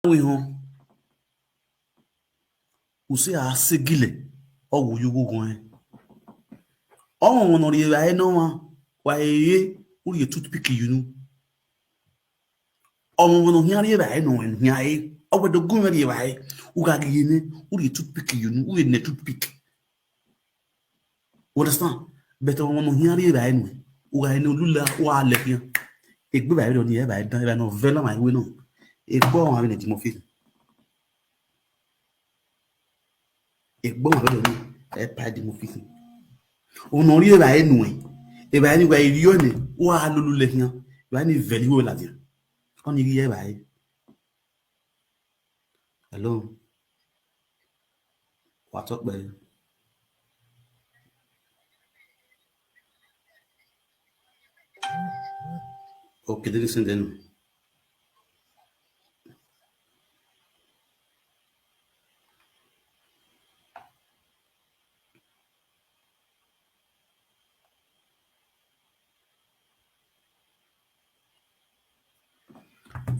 we home. We say a segile or will you go going? Oh, one or the I know one. Why, will you toothpick you know? Oh, one of here I know and here. Oh, the good way. Who got in? Will you toothpick you know? Who in the toothpick? Understand? Better one of here I know. Who I know Lula or I left here. A good I don't hear by the novella my winnow. A poor having a Timothy. A bon a paddy movie. Only if I know if anyway you know, or I lulu let here, you any value la dia. Only here by hello. What's up, by okay, listen then.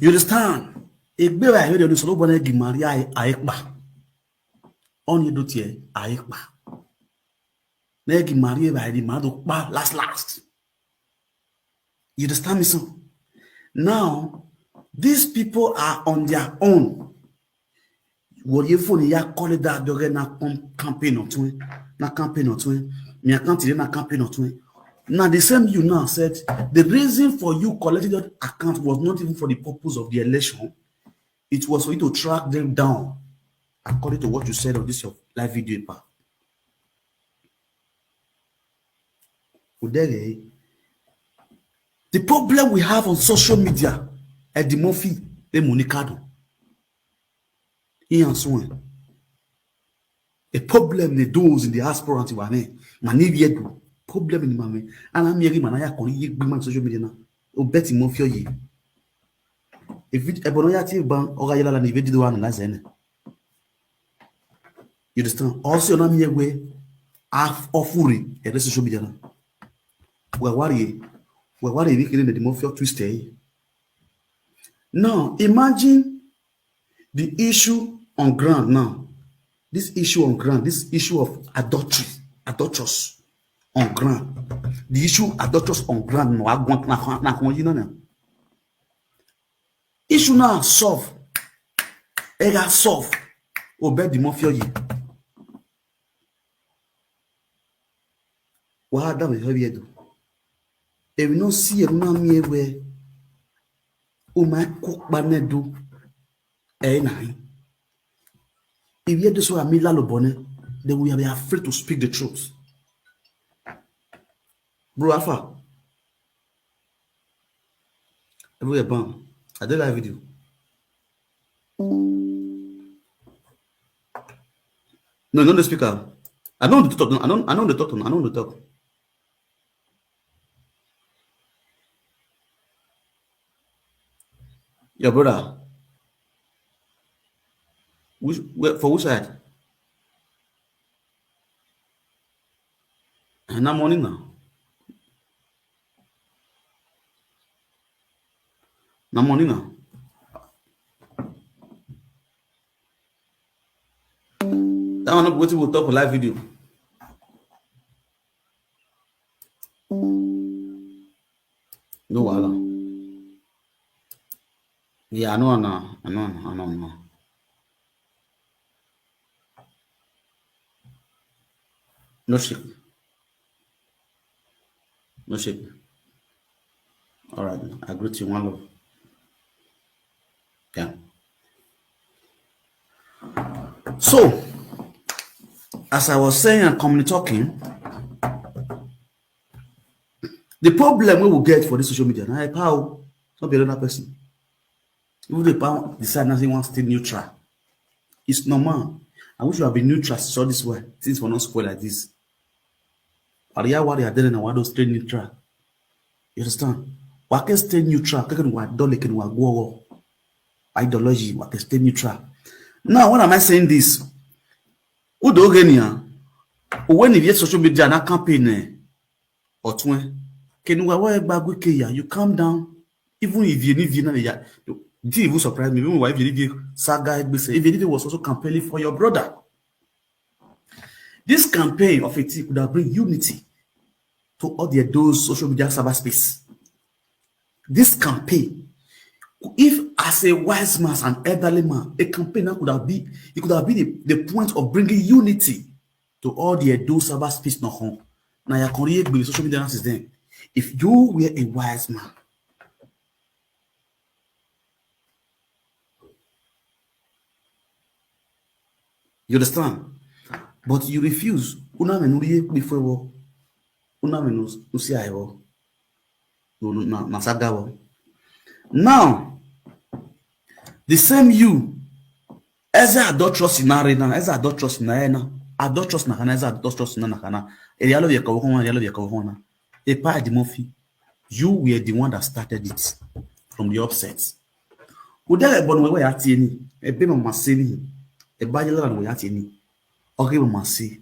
You understand? A bear I heard you so one egg Maria Ayeiaia. On you do tear Ayeiaia. Negi Maria by the mother last. You understand me so? Now, these people are on their own. What you for ya call it that dog na campaign or twin, na campaign or twin, me account na campaign or twin. Now the same you now said the reason for you collecting that account was not even for the purpose of the election, it was for you to track them down, according to what you said on this your live video. The problem we have on social media at the Murphy, the Monicado. A problem they those in the diaspora anti-wane. Mani problem in mame. And I'm here manaya kori big social media na. O bet in Murphy ye. If it ebonoya ti ban or yala ni vedi do one na zene. You understand? Also na me we half ofuri e social media na. We worry we killing the Murphy twister. Now imagine the issue on ground now. This issue on ground, this issue of adulterous on ground. The issue adulterous on ground no issue now solve. Ega solve. Obey the Murphy. What that we do? If we don't see a man where my cook banedu nine. If you this way a mila bonnet, then we are afraid to speak the truth. Bro Alpha. Everywhere bam. I did that video. No, not the speaker. I know the talk. I know the talk. I know the talk. Your brother. For which side? And I'm morning now. Now morning now. That one not waiting will talk for live video. No wala. Yeah, I know. No shake. No shake. All right, I greet you, one love. Yeah. So, as I was saying and commonly talking, the problem we will get for this social media now, how not be another person. If the power decide nothing wants to stay neutral, it's normal. I wish you have been neutral so this way, things will not spoil like this. What they are doing, why don't stay neutral? You understand? Why can stay neutral? Can what don't can what go ideology? Why can stay neutral? Now, when am I saying this? Who do again? When you get social media na campaign or twin, can you you calm down? Even if you need Did even surprise me? Even wife Saga Ayeiaia was also campaigning for your brother. This campaign of it could have bring unity to all those social media cyberspace. This campaign, if as a wise man and elderly man, a campaign that could have been, it could have been the point of bringing unity to all those cyberspace no home. Now you can read with social media since then. If you were a wise man, you understand? But you refuse. Una menurie before una menus usiayo. Na sagawo. Now, the same you, as I don't trust in arena, as I don't trust in arena, I don't trust na kana, as I don't trust in na kana. Erialo ya kawona, erialo ya kawona. A part of the Murphy, you were the one that started it from the upset. Udele bon we yati ni, e be no maseni, e ba yela no yati ni. Okay, we must see.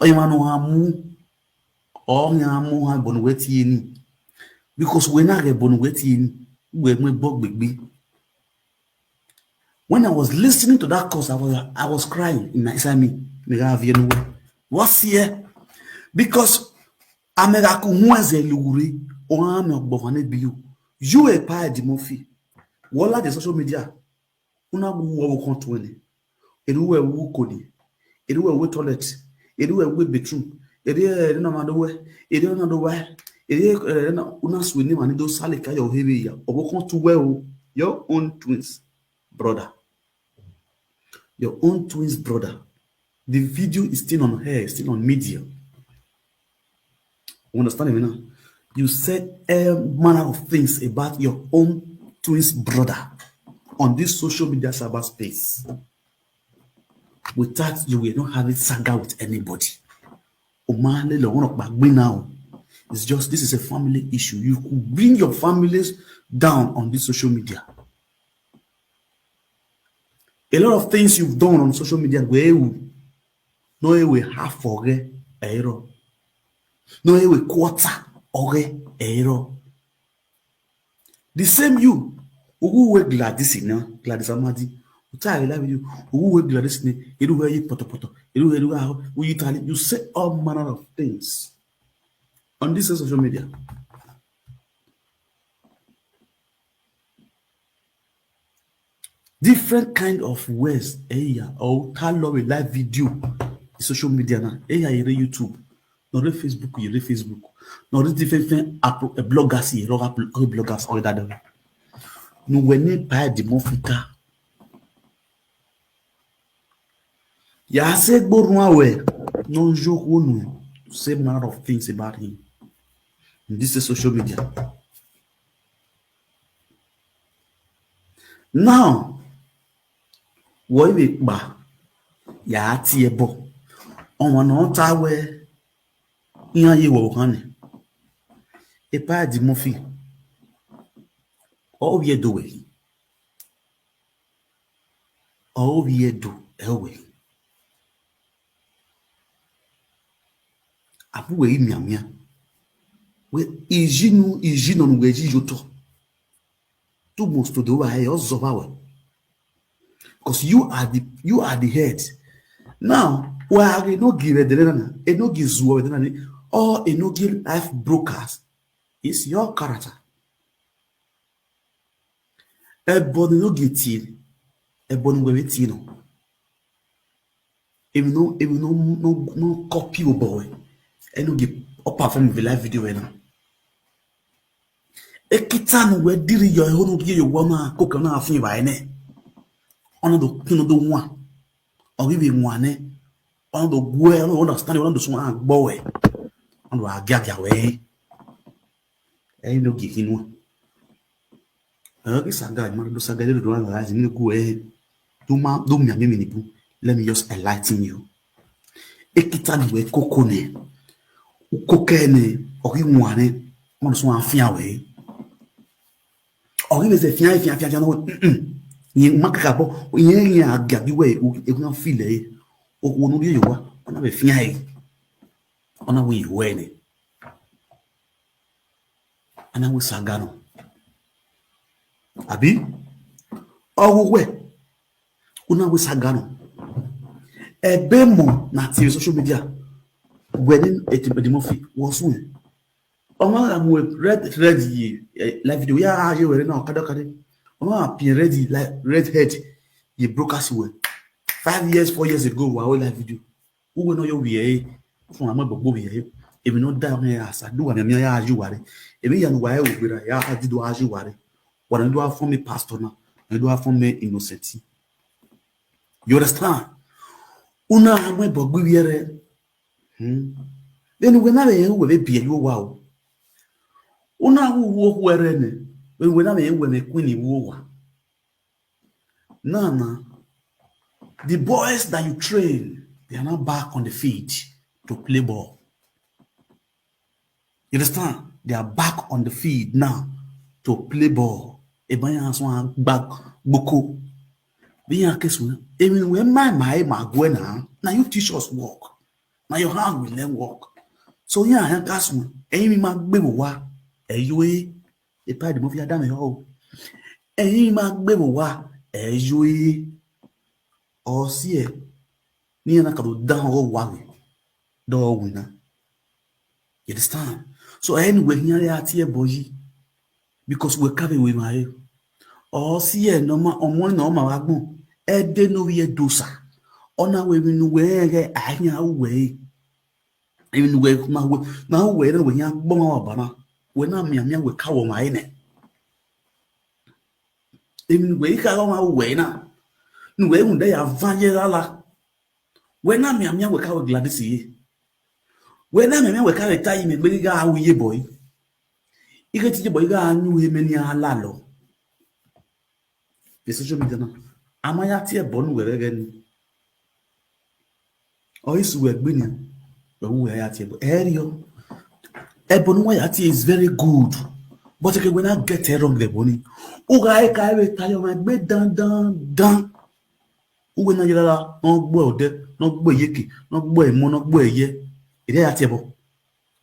Oyimanu hamu, o nyamu ha bon we ti ni. Because we na get bon we ti ni, we bog big. When I was listening to that course, I was crying in inside me. What's here? Because America kuhueze luguri o ame ogbofane biu. You a part the Murphy. Wala the social media. Una wo kontwele. Eruwe wu kodi. Eruwe wu toilet. Eruwe wu bedroom. Ere na madowe. Ere na dowe. Ere na una swini mani do sale ka yo hewe ya. Obo kontwe your own twins brother. Your own twins brother. The video is still on air, still on media. You understand me now? You said a manner of things about your own twins brother on this social media cyberspace. Without you will not having saga with anybody. Now, it's just this is a family issue. You could bring your families down on this social media. A lot of things you've done on social media where we half forget error. No we quarter error. The same you who we Gladys in Gladys Amadi. You say all manner of things on this social media. Different kind of ways or color a live video social media now. YouTube, not Facebook, you Facebook, not different bloggers here, bloggers or that. No, when they buy the Mofika. Ya said Bornwawe, no joke one say manner of things about him. This is social media. Now, what we ba ya tiebo on one tawe Iiaiobor honey. A pa di Murphy. All we do it. All we do away. Abu miamia. We ijino nweji yoto. Too much to do I also power. Because you are the head. Now, why are no give a no give or a no give life brokers is your character. A body no get in, a body with you know. If no copy your boy, and no give up from the live video now. A kitan where did your own give your woman cook on a thing by ne? On the one, or even one, on the well, understand on the swan boy, on the gag away. Ain't no giving one. Saga, man, Saga, do analyze me go ahead. Do me, let me just enlighten you. A kitan where cocone, cocaine, or you want it on the swan away. Or even the fian, you makabo, you gabi way, you not feel it, or one you are on a fian. On a way you wear it. And I was Sagano. Abi, Owe una we sagano. Ebe mo na TV social media. When etibedimofi was one. Oma am we red ye live video ya aje we na okada kade. Oma appear ready like red head ye broke us we. 5 years 4 years ago wa live video. Who we know you we fun am gbogbo we emi no da me asa do am ya aje ware. Emi ya no wa e obira ya aje do aje ware. Wana do afon me pastor na. Na do afon me innocent. You understand? Una am gbogbo we re. Then when I we be you wow. Una who were when I when a queen war. Nana, the boys that you train, they are now back on the field to play ball. You understand? They are back on the field now to play ball. Ebanya swan back boko. Being case even when my gwena, now you teach us work. Now your hand will learn work. So yeah, that's one. Amy ma gbebo wa. Eyoe e pa de mo fi adam e ho. Eyin ma gbebo wa. Eyoe o si e ni na ka do dan ho wa we. Do wina. You understand? So anyway, here ya tie boyi because we carry we my o si e no ma omo na o ma wa gbon. E de no ye dosa. Ona we nu we ge anya we. Even we na we na we ya gbon wa bana. We na miamia we ka wo mai ne. Even we ka wo we na. Nu we hun de ya vanye la. We na miamia we ka we Gladys yi. We na miamia we ka retai me gbe ga awuye boy. Ike ti je boy ga anu he meni ala lo. The social media na. Amaya ti e bonu we rege ni. O isu we gbe ni. We ya ti e bo. Erio. Ebonwayati is very good, but okay, when I get it wrong, the boni. Uga eka ewe tayo ma gbe dan. Uwe na yela no gbo ode, no gbo yeki, no gbo emo, no gbo eye. Ide ya tiebo.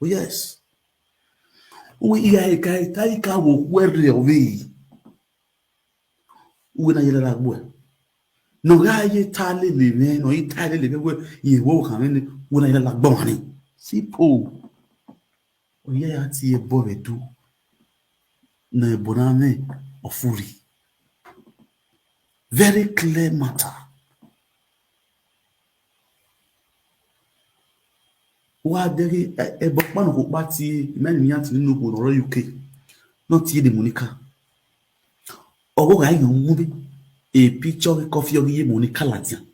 Oh yes. Uwe iya eka tayi ka wo were ovi. Uwe na yela gbo. No ga ye tale le me, no yi tale le me we ye wo kan ni, uwe na yela gbo mani. Sipo. Ayeiaia boredu na boname ofuri. Very clear matter. Wa deri ebokpanu ko pa ti meni yan ti ninu ko oro UK. No ti de Monica. Owo ga yan mu bi a picture coffee ogiye Monica latian.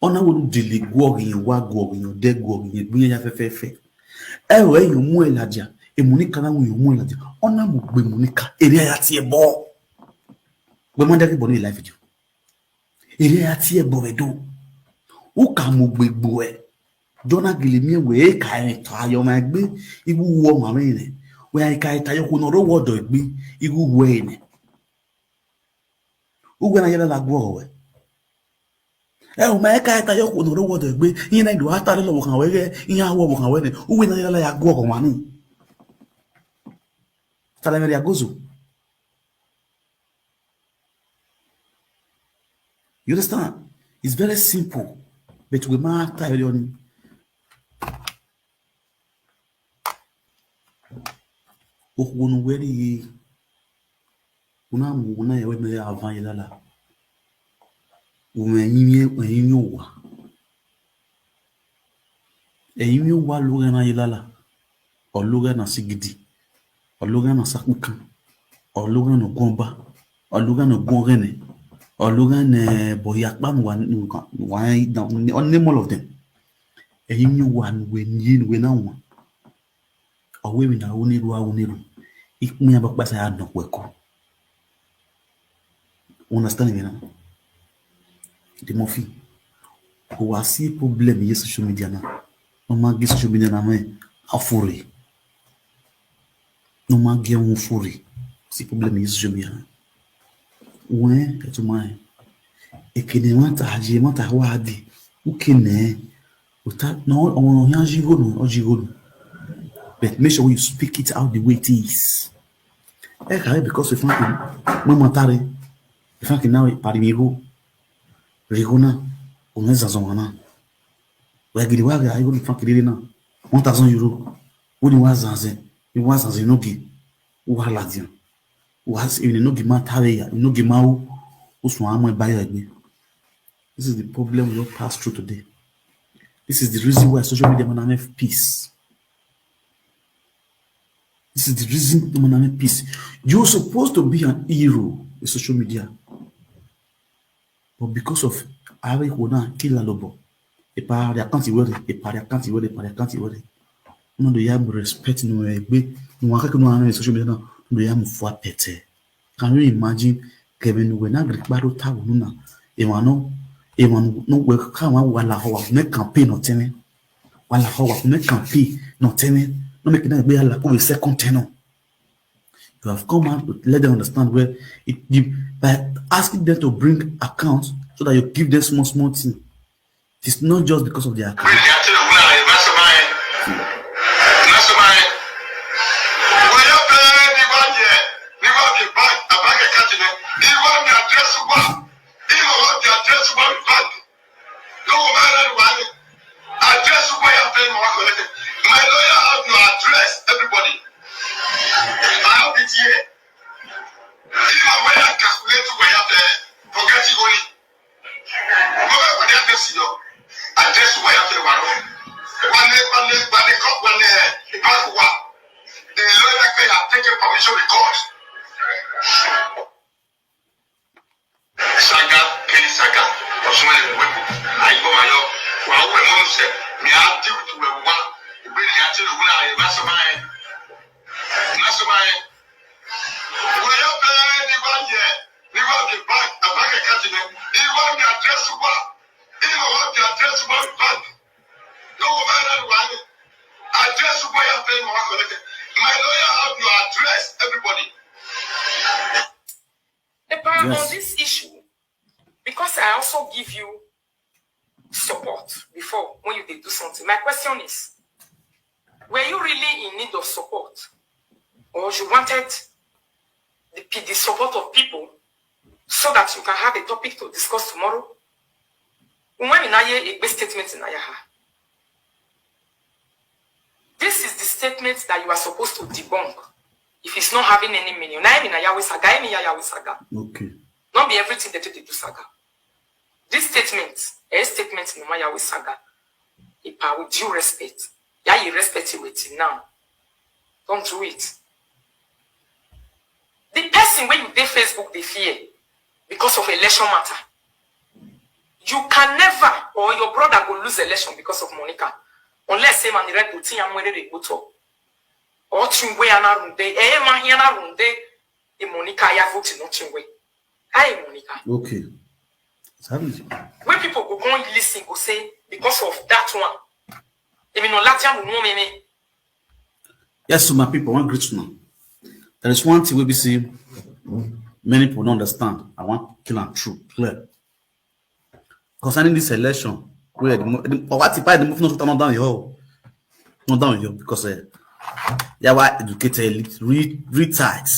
Ona wo dele gwo yin wa gwo yin de gwo yin bi ya fefefe. Ewe yin mu elaja e Monica na wo yin mu elaja. Ona mo gbe Monica ere ya ti e bo. Gbe mo de ki bo ni live video. Ere ya ti e bo redo. O ka mo gbegbo e. Jona gilimi we ka en tayo ma gbe igu wo ma me ne. We ka tayo ko no ro wodo gbe igu we ne. Ugwe na yela la gwo we. O ma ka tayo ko no ro wodo gbe yin na do ata lo kan we ge yin awo kan we ne. Ugwe na yela ya gwo ko ma ni. Tala me ya gozo. You understand? It's very simple. But we ma tayo ni. Okunu weri una mu na yewe me avan yelala umenyi wa eyimi wa luga na yelala o luga na sigidi o luga na sakukan o luga no gomba o luga no gongene o luga ne boyakpa wa on name all of them eyimi wa we na wa owe mi na uniru ikumi abakpasa ya no kweko. Understand me now? The mofi who are see problem in social media na no ma ge social media na me afuri no ma ge un furi see problem in social media when to my ekene mata haje mata wadi ukene uta no on yanji gonu oji. But make sure you speak it out the way it is. Because we find when matari In fact, now parimigo, rigona, unaweza zomana. Wagiri waga ayo in fact na 1,000 euro. Woni wazanze, ni wazanze nogi. Uhaladian. Was even no gima tareya, no gima uswamo buy again. This is the problem we all pass through today. This is the reason why social media man have peace. This is the reason the man have peace. You're supposed to be an hero in social media. But because of Ayeiaia kill lobo, a party can't worry, a party can't worry, a party can't worry. No do you respect no egbe, no waka no ana social media no do you mufwa pete. Can you imagine Kevin when agri baro tawo na ewano no work kan wa wala ho na campaign no tene. Wala ho wa na campaign no tene. No make that be ala ko second tenor. You have come out to let them understand where by asking them to bring accounts so that you give them small thing. It's not just because of their account. My lawyer have your address, everybody. I have it here. Even when I calculate where you have the progressive only. When you have to see your address where you have the one. When the lawyer can have taken permission because Saga, Kelly Saga, or someone I go my law. Well, when mom said, me I deal to a one, really actually when I mastermind. When you play the one year, you want the bank, a bank account, you want the address to what? You want the address to one bank. No matter what, address to where you're paying more collected. My lawyer have your address, everybody. The power on this issue, because I also give you support before when you did do something. My question is, were you really in need of support? Or you wanted the support of people so that you can have a topic to discuss tomorrow? A statement in Ayaha. This is the statement that you are supposed to debunk if it's not having any meaning. Okay. Not be everything that you do saga. This statement, a statement in Yahweh saga, with due respect. Yeah, you respect it with it now. Don't do it. The person when you did Facebook, they fear because of election matter. You can never, or your brother will lose election because of Monica. Unless say man red button and where they go to. Or chingwe anarunde, man here anarunde, the Monica ya vote no chingwe. Hi Monica. Okay. When people go and listen, go say because of that one. Even no Latin will know me. Yes, so my people, one great now. There is one thing we see many people don't understand. I want kill and true, clear. Concerning this election, where what if I the move not down the hill? Not down the hill because they were educated, read tight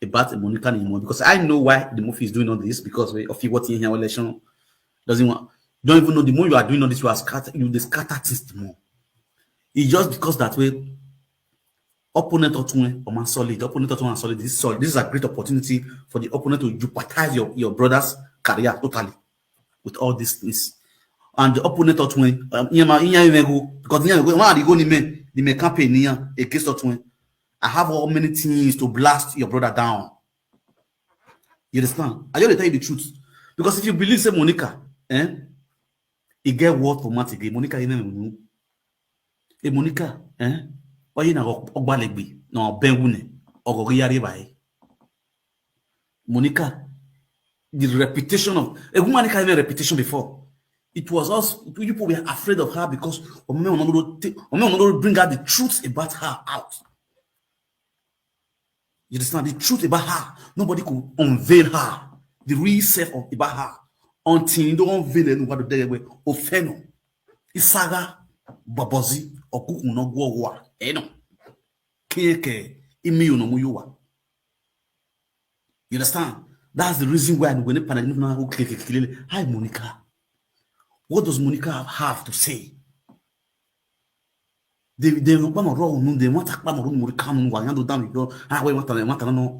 about the Monica anymore. Because I know why the movie is doing all this because of what in here election doesn't want. Don't even know the more you are doing all this, you are scatter things more. It's just because that way. Opponent or solid. Opponent or solid. This is a great opportunity for the opponent to jeopardize your brother's career totally with all these things. And the opponent or because the campaign against I have all many things to blast your brother down. You understand? I just tell you the truth. Because if you believe say Monica, it get word for math again. Monica, Monica, Why you know Ogbalegbe no Benwune or Monica, the reputation of a woman had a reputation before. It was us people were afraid of her because Omen bring out the truth about her out. You understand the truth about her? Nobody could unveil her, the real self about her until you don't unveil it what the way Ofeno. Isaga Babozi or Kukunogwa. No. You understand? That's the reason why when they hi Monica. What does Monica have to say? They want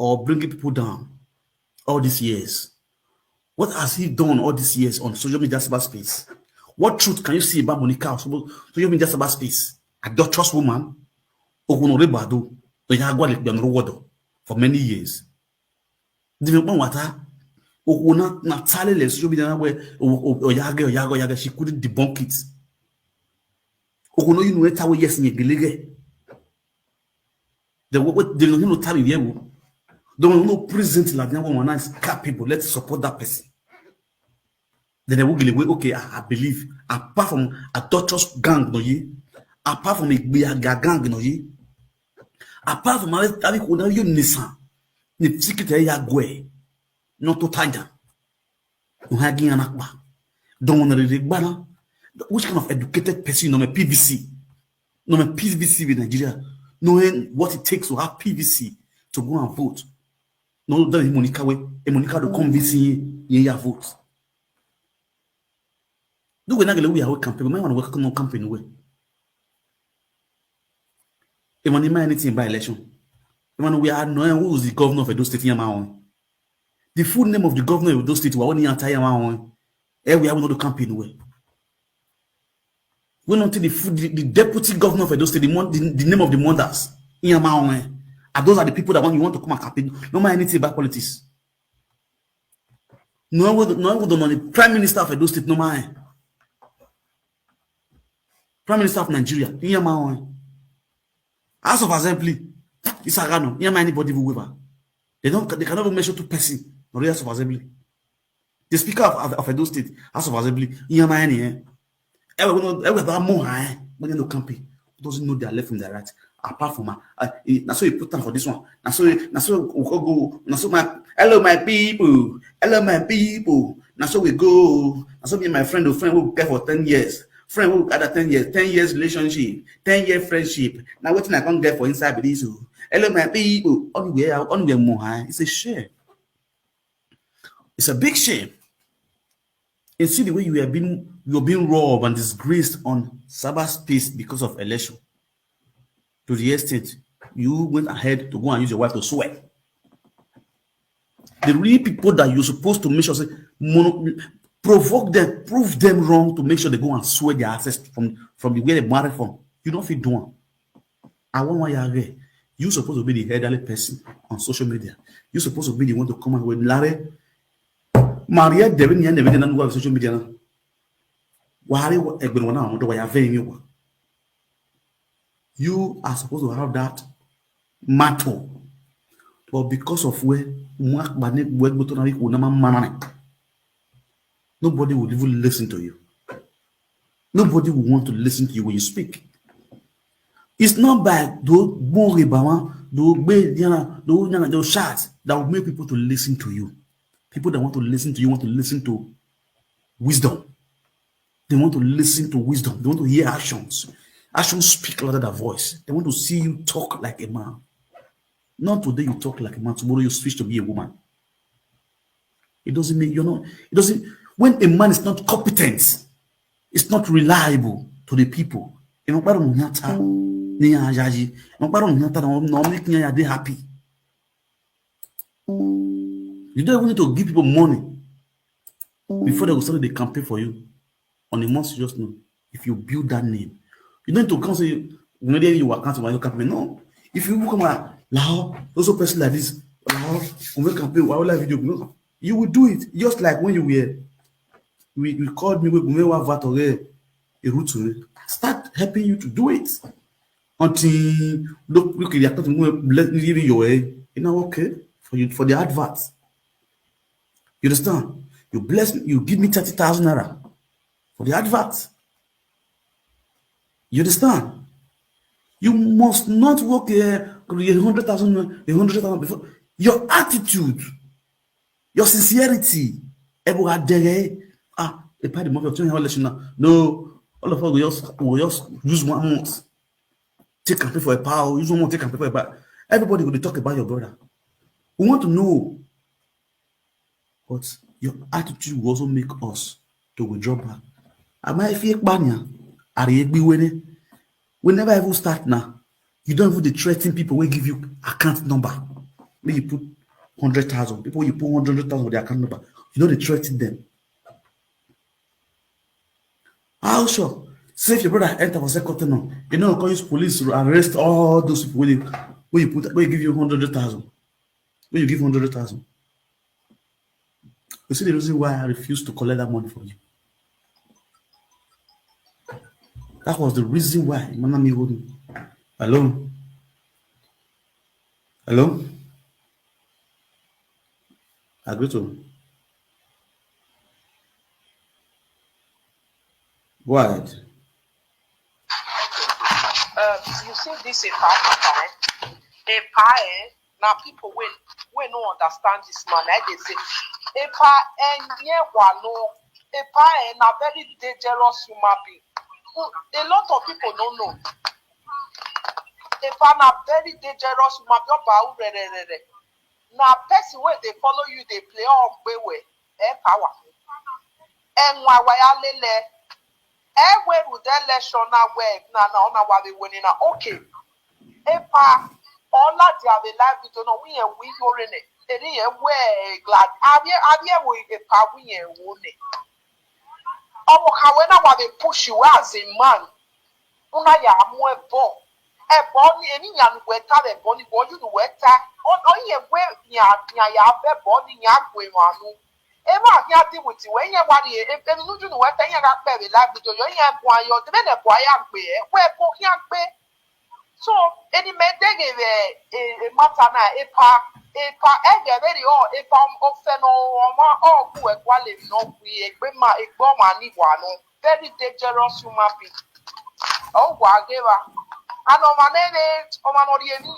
or bringing people down all these years. What has he done all these years on social media cyberspace? What truth can you see about Monica on social media cyberspace? Adulterous woman, for many years. She couldn't debunk it. They will not present like one capable. Let's support that person. Then they will give away. Okay, I believe. Apart from a torturous gang, no ye. Apart from a gang, no ye. Apart from a you Nissan, the secretary Yagwe, not to Tanya. No hanging an akba. Don't want to read banner. Which kind of educated person on a PVC? No, a PVC in Nigeria, knowing what it takes to have PVC to go and vote. No, that is Monica way. A Monica to convince ye vote. Do we not get we are campaign? We might want to work on campaign way. If we need anything by election, when we are knowing who is the governor of Edo State in Yamaon. The full name of the governor of Edo State, we are only entire Yamaon. We have no campaign way. We don't the deputy governor of Edo State, the name of the mothers in Yamaon. And those are the people that you want to come and campaign. No matter anything about politics. No one would know the prime minister of Edo State, no matter. Prime Minister of Nigeria, House of Assembly, it's a random. Anybody will waiver. They cannot even measure 2 persons. No House of Assembly. The Speaker of Edo State, House of Assembly, everyone more high when they no campaign. Doesn't know their left from their right. Apart from that's so you put down for this one. That's so we go. That's so hello my people. Hello my people. That's so we go. That's so me and my friend will care for 10 years. Friend will gather 10 years, 10 years relationship, 10-year friendship. Now what I can't get for inside with this. Hello my people. Only more high. It's a shame. It's a big shame. And see the way you're being robbed and disgraced on cyberspace because of election. To the extent you went ahead to go and use your wife to swear. The real people that you're supposed to make sure say provoke them, prove them wrong to make sure they go and swear their access from the way they married from. You don't feel doing. I want why you're supposed to be the elderly person on social media. You're supposed to be the one to come out with Larry. Maria Devin never done on social media. You are supposed to have that matter. But because of where nobody will even listen to you. Nobody will want to listen to you when you speak. It's not by those shots that will make people to listen to you. People that want to listen to you want to listen to wisdom. They want to listen to wisdom. They want to hear actions. Actions speak louder than voice. They want to see you talk like a man. Not today you talk like a man, tomorrow you switch to be a woman. It doesn't mean you're not. It doesn't. When a man is not competent, it's not reliable to the people. You don't happy. You don't even need to give people money before they will start the campaign for you. On a more serious note, if you build that name, you don't need to come say maybe you are counting your campaign. No, if you come out, also person like this, campaign, video, you will do it just like when you were. We called me start helping you to do it until look you're leaving your way. You know, okay for you for the adverts. You understand? You bless me, you give me 30,000 naira for the adverts. You understand? You must not work here 100,000 before. Your attitude, your sincerity, the party of no, all of us will just use 1 month. Take campaign for a power, use 1 month, take campaign for a power. Everybody will talk about your brother. We want to know. But your attitude will also make us to withdraw back. If you we never even start now. You don't even threaten people when give you account number. When you put 100,000, people you put 100,000 with their account number, you don't threaten them. How sure? Say if your brother enter for second now, you know, call use police to arrest all those people when you give you 100,000. When you give 100,000. You see the reason why I refused to collect that money from you. That was the reason why Manami wouldn't. Hello? Hello? Agree to. Go ahead. You see this a part now people will no understand this man. They say a very dangerous human being. A lot of people don't know. A very dangerous human being. Now person where they follow you, they play off way power. And why everywhere with that election now where now what they winning now. Okay. All that they have a life we don't know we are we in it. It is where glad we a power we are winning. However what they push you as a man. Una ya more bo. A body any young wetter a body you the wetter. On ye where ya body ya going on. Emma here deal with you when you want it. If you do the wetter you got very life with your young boy, your dependent boy where both young pay. So any man they give a matter now a very all if I'm often or who a quality no we a grandma a bomb and one very dangerous human being. Oh, whatever. I know my name is Omanori and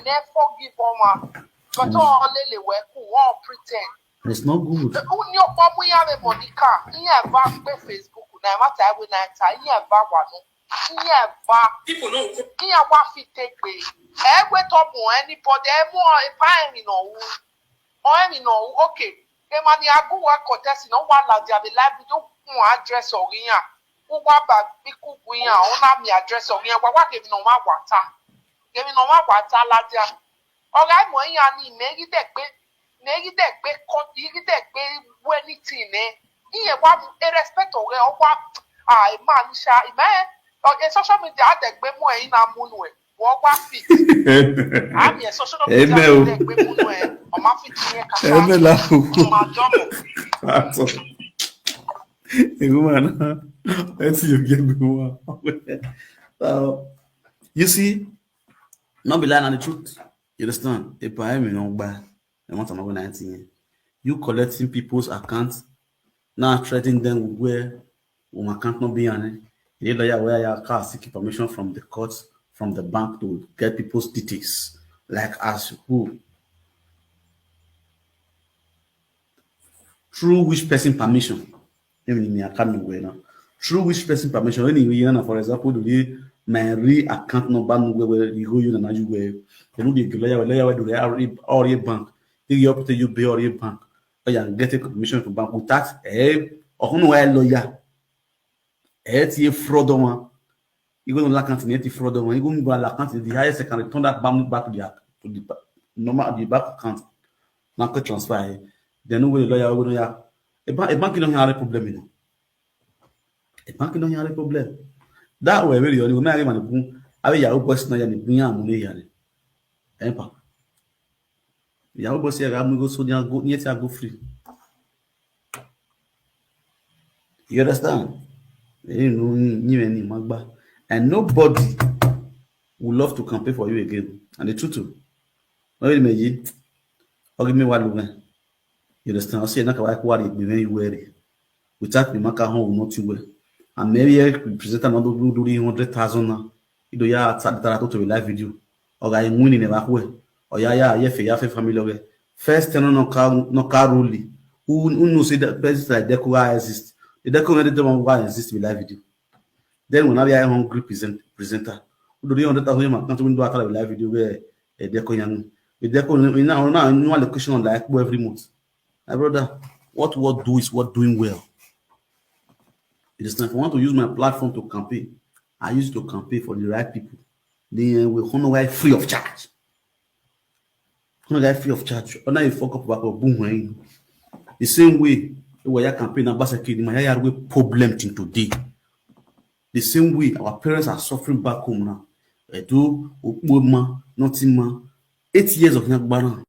therefore give but all lily work who all pretend. It's not good. Who knew what we have a Monica? Here back Facebook, no matter I will not tie here back one. People know here what fit take away. Every top or anybody more a fine or okay. The money I go work contest no one like the life we don't address or here. Who want back because we are on my address or here. What give no matter water? Give me no matter water like that. All right, more yani make it that when it's in there. Here, what irrespective of what I man shall man. Okay, social media that be more in a moon way. Walk one feet. I'm here, social media that be moon way. On my feet here, woman, let's see you get me one. You see, not be lying on the truth. You understand? If I am in bad, I want to 19. You collecting people's accounts, now threatening them where my account not be on it. The lawyer where you can seek permission from the courts, from the bank to get people's details, like as who, through which person permission. Even I can't know now. Through which person permission? Anyway, for example, the my account number where you and you where you know the lawyer do they or a bank. You up to you pay or a bank, or you get a permission from bank without or no lawyer. A fraud you go to l'account in fraud you go to l'account the highest can return that back to the normal the bank account now can transfer then no way lawyer will a bank don't have a problem a bank don't have a problem that way really you may man go Ayeiaia boss na ya ni bunya mu ne ya ni empa ya boss ya ga mu go so dia go nyeti go free you understand. And nobody will love to campaign for you again. And the truth, give me one. You understand? I say, not what it be very weary. Without the marker home, not too well. And maybe I present another do 100,000 now. You do ya at to a live video. Or I winning never way. Or ya family. First, no car rule. Who knows that person like Deco exist? The document don't exist with live video. Then when I am hungry presenter, who do you understand him? Can't do a live video where a deco young with deco now location on like every month. My brother, what we do is what doing well. It is time. If I want to use my platform to campaign, I use it to campaign for the right people. Then we honor free of charge. Honor free of charge. Honor you fuck up about boom. The same way we are campaign about my problem thing today. The same way our parents are suffering back home now. Do woman, nothing man. 8 years of Nyagbana.